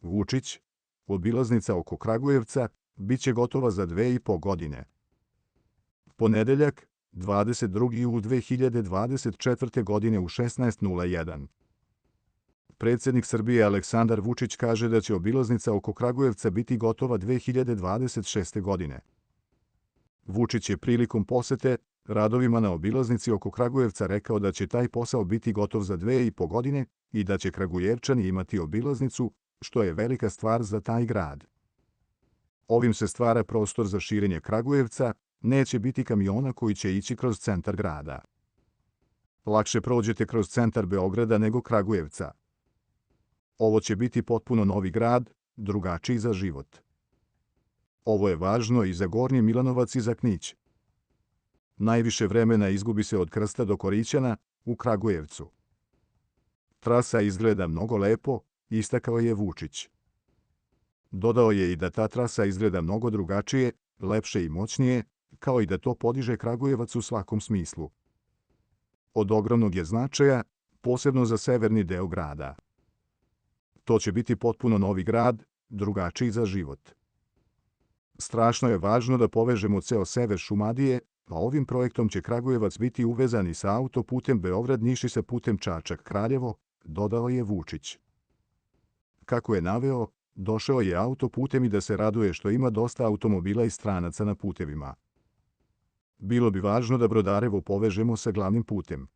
Vučić, obilaznica oko Kragujevca, bit će gotova za 2,5 godine. Ponedeljak, 22. jul 2024. godine u 16:01. Predsjednik Srbije Aleksandar Vučić kaže da će obilaznica oko Kragujevca biti gotova 2026. godine. Vučić je prilikom posete radovima na obilaznici oko Kragujevca rekao da će taj posao biti gotov za 2,5 godine i da će Kragujevčani imati obilaznicu, što je velika stvar za taj grad. Ovim se stvara prostor za širenje Kragujevca, neće biti kamiona koji će ići kroz centar grada. Lakše prođete kroz centar Beograda nego Kragujevca. Ovo će biti potpuno novi grad, drugačiji za život. Ovo je važno i za Gornji Milanovac i za Knić. Najviše vremena izgubi se od Krsta do Korićana u Kragujevcu. Trasa izgleda mnogo lepo, istakao je Vučić. Dodao je i da ta trasa izgleda mnogo drugačije, lepše i moćnije, kao i da to podiže Kragujevac u svakom smislu. Od ogromnog je značaja, posebno za severni deo grada. To će biti potpuno novi grad, drugačiji za život. Strašno je važno da povežemo ceo sever Šumadije, a ovim projektom će Kragujevac biti uvezan i sa autoputem Beograd-Niš i sa putem Čačak-Kraljevo, dodao je Vučić. Kako je naveo, došao je autoputem i da se raduje što ima dosta automobila i stranaca na putevima. Bilo bi važno da Brodarevo povežemo sa glavnim putem.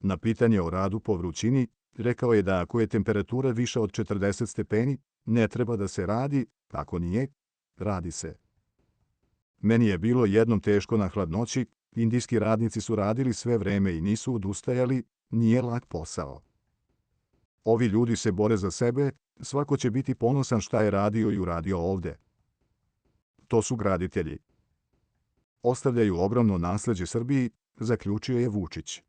Na pitanje o radu po vrućini, rekao je da ako je temperatura više od 40 stepeni, ne treba da se radi, ako nije, radi se. Meni je bilo jednom teško na hladnoći, indijski radnici su radili sve vreme i nisu odustajali, nije lak posao. Ovi ljudi se bore za sebe, svako će biti ponosan šta je radio i uradio ovde. To su graditelji. Ostavljaju ogromno nasleđe Srbiji, zaključio je Vučić.